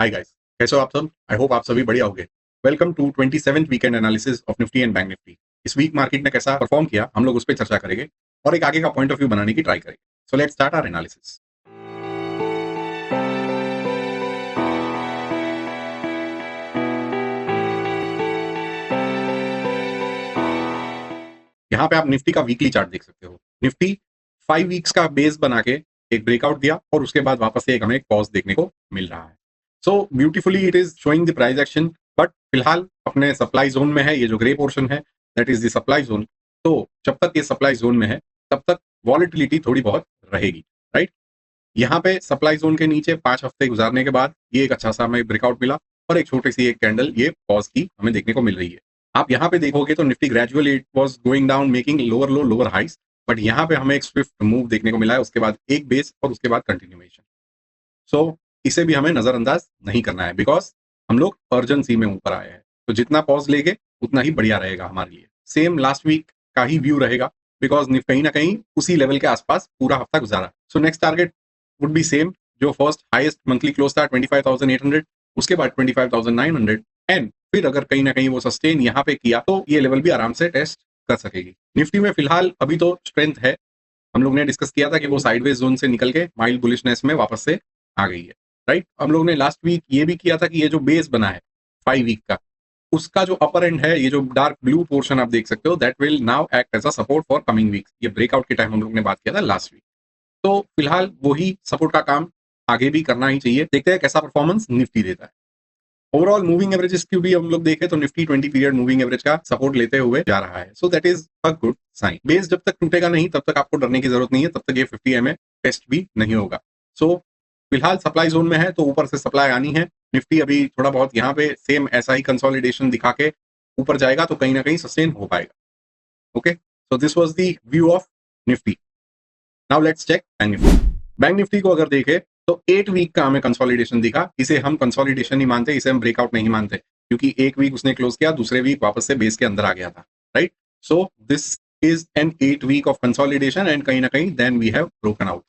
Hi guys, कैसे हो आप सब? आई होप आप सभी बढ़िया होंगे। Welcome to 27th weekend analysis of Nifty and bank Nifty. इस वीक मार्केट ने कैसा परफॉर्म किया हम लोग उस पर चर्चा करेंगे और एक आगे का पॉइंट ऑफ व्यू बनाने की ट्राई करेंगे। So let's start our analysis. यहाँ पे आप निफ्टी का वीकली चार्ट देख सकते हो। निफ्टी 5 वीक्स का बेस बना के एक ब्रेकआउट दिया और उसके बाद वापस से एक हमें पॉज देखने को मिल रहा है। सो beautifully it is showing the price action, but फिलहाल अपने सप्लाई जोन में है। ये जो ग्रे पोर्शन है that is the supply zone. तो जब तक ये सप्लाई जोन में है तब तक वॉलेटिलिटी थोड़ी बहुत रहेगी, राइट। यहाँ पे सप्लाई जोन के नीचे 5 हफ्ते गुजारने के बाद ये एक अच्छा सा हमें ब्रेकआउट मिला और एक छोटी सी एक कैंडल ये पॉज की हमें देखने को मिल रही है। आप यहाँ पे देखोगे तो Nifty gradually it was going down making lower low lower highs, but यहाँ पे हमें एक स्विफ्ट मूव देखने को मिला है, उसके बाद एक बेस और उसके बाद कंटिन्यूएशन। सो इसे भी हमें नजरअंदाज नहीं करना है बिकॉज हम लोग अर्जेंसी में ऊपर आए हैं। तो जितना पॉज लेंगे उतना ही बढ़िया रहेगा हमारे लिए। सेम लास्ट वीक का ही व्यू रहेगा बिकॉज कहीं ना कहीं उसी लेवल के आसपास पूरा हफ्ता गुजारा। So next target would be same. जो फर्स्ट हाईएस्ट मंथली क्लोज था 25,800, उसके बाद 25,900 एंड फिर अगर कहीं ना कहीं वो सस्टेन यहाँ पे किया तो ये लेवल भी आराम से टेस्ट कर सकेगी। निफ्टी में फिलहाल अभी तो स्ट्रेंथ है। हम लोग ने डिस्कस किया था कि वो साइडवेज जोन से निकल के माइल्ड बुलिशनेस में वापस से आ गई है, राइट। हम लोग ने लास्ट वीक ये भी किया था कि ये जो बेस बना है 5 वीक का, उसका जो अपर एंड है, ये जो डार्क ब्लू पोर्शन आप देख सकते हो, that will now act as a support for coming weeks. ये ब्रेकआउट के टाइम हम लोग ने बात किया था लास्ट वीक। तो फिलहाल वही सपोर्ट का काम आगे भी करना ही चाहिए। देखते हैं कैसा परफॉर्मेंस निफ्टी देता है। ओवरऑल मूविंग एवरेजेस की भी हम लोग देखें तो निफ्टी 20 पीरियड मूविंग एवरेज का सपोर्ट लेते हुए जा रहा है। So that is a good sign. Base जब तक टूटेगा नहीं तब तक आपको डरने की जरूरत नहीं है, तब तक ये 50 एमए टेस्ट भी नहीं होगा। सो फिलहाल सप्लाई जोन में है तो ऊपर से सप्लाई आनी है। निफ्टी अभी थोड़ा बहुत यहाँ पे सेम ऐसा ही कंसोलिडेशन दिखा के ऊपर जाएगा तो कहीं ना कहीं सस्टेन हो पाएगा। Okay, so this was the view of Nifty. Now let's cheque bank Nifty. Bank Nifty को अगर देखें तो 8 वीक का हमें कंसोलिडेशन दिखा। इसे हम कंसोलिडेशन ही मानते, इसे हम ब्रेकआउट नहीं मानते, क्योंकि एक वीक उसने क्लोज किया, दूसरे वीक वापस से बेस के अंदर आ गया था, right. So this is an 8 week of consolidation and कहीं ना कहीं then we have broken out.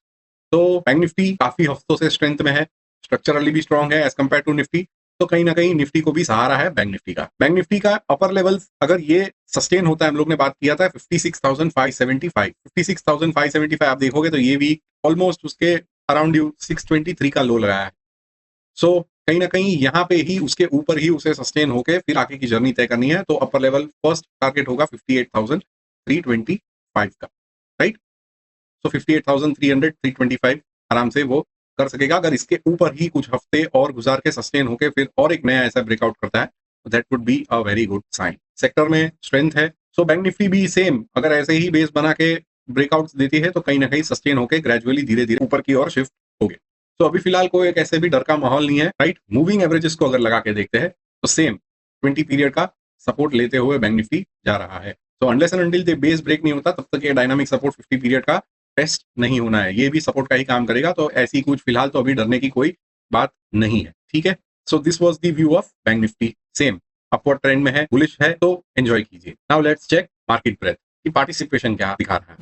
तो बैंक निफ्टी काफी हफ्तों से स्ट्रेंथ में है, स्ट्रक्चरली भी स्ट्रॉन्ग है एज कंपेयर टू निफ्टी। तो कहीं ना कहीं निफ्टी को भी सहारा है बैंक निफ्टी का। बैंक निफ्टी का अपर लेवल्स अगर ये सस्टेन होता है, हम लोग ने बात किया था 56,575, 56,575 आप देखोगे तो ये वीक ऑलमोस्ट उसके अराउंड यू 623 का लो लगाया है। सो कहीं ना कहीं यहाँ पे ही उसके ऊपर ही उसे सस्टेन होके फिर आगे की जर्नी तय करनी है। तो अपर लेवल फर्स्ट टारगेट होगा 58,325 का, राइट। सो 58,300 325 आराम से वो कर सकेगा अगर इसके ऊपर ही कुछ हफ्ते और गुजार के सस्टेन होके फिर और एक नया ऐसा ब्रेकआउट करता है तो that would be a very good sign. Sector में स्ट्रेंथ है। सो बैंक निफ्टी भी सेम अगर ऐसे ही बेस बना के ब्रेकआउट्स देती है तो कहीं ना कहीं सस्टेन होके ग्रेजुअली धीरे धीरे ऊपर की ओर शिफ्ट हो गए। तो अभी फिलहाल कोई एक ऐसे भी डर का माहौल नहीं है, राइट। मूविंग एवरेजेस को अगर लगा के देखते हैं तो सेम 20 पीरियड का सपोर्ट लेते हुए बैंक निफ्टी जा रहा है। तो unless and until base break नहीं होता तब तक ये डायनामिक सपोर्ट 50 पीरियड का टेस्ट नहीं होना है। ये भी सपोर्ट का ही काम करेगा। तो ऐसी कुछ फिलहाल तो अभी डरने की कोई बात नहीं है, ठीक है। So this was the view of bank Nifty. Same upward trend में है, बुलिश है, तो एंजॉय कीजिए। Now let's check market breadth की पार्टिसिपेशन क्या दिखा रहा है।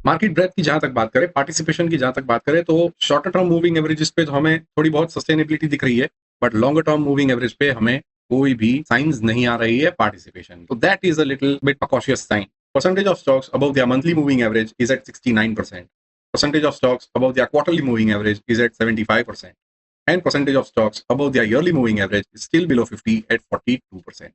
मार्केट ब्रेथ की जहां तक बात करें, पार्टिसिपेशन की जहां तक बात करें, तो शॉर्टर टर्म मूविंग एवरेजेस पे तो हमें थोड़ी बहुत सस्टेनेबिलिटी दिख रही है, but longer term moving average पे हमें कोई भी साइंस नहीं आ रही है पार्टिसिपेशन। तो that is a little bit cautious sign. Percentage of stocks above their monthly moving average is at 69%. Percentage of stocks above their quarterly moving average is at 75%. And percentage of stocks above their yearly moving average is still below 50 at 42%.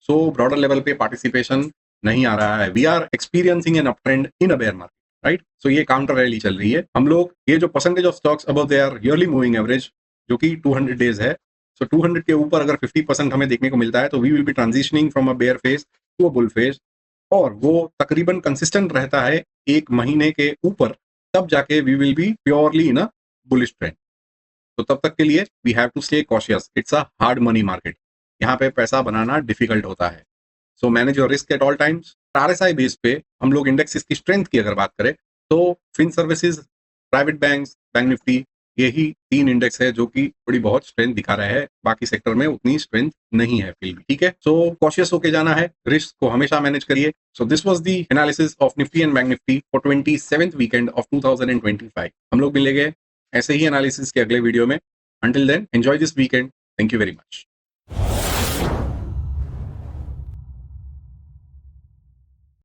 So broader level पे participation नहीं आ रहा है। We are experiencing an uptrend in a bear market, right? So ये counter rally चल रही है। हम लोग ये जो percentage of stocks above their yearly moving average जो कि 200 days है, so 200 के ऊपर अगर 50% हमें देखने को मिलता है तो we will be transitioning from a bear phase to a bull phase। और वो तकरीबन कंसिस्टेंट रहता है एक महीने के ऊपर, तब जाके we will be purely in a bullish trend. तो तब तक के लिए we have to stay cautious. It's a hard money market. यहाँ पे पैसा बनाना डिफिकल्ट होता है। So manage your risk at all times. RSI base पे हम लोग इंडेक्सेस की स्ट्रेंथ की अगर बात करें तो fin services, private banks, bank Nifty, यही 3 इंडेक्स है जो कि थोड़ी बहुत स्ट्रेंथ दिखा रहे हैं। बाकी सेक्टर में उतनी स्ट्रेंथ नहीं है फिर भी, ठीक है। सो कॉशियस होके जाना है, रिस्क को हमेशा मैनेज करिए। सो this was the analysis of Nifty and bank Nifty for 27th weekend of 2025। हम लोग मिलेंगे ऐसे ही एनालिसिस के अगले वीडियो में। Until then enjoy this weekend. Thank you very much.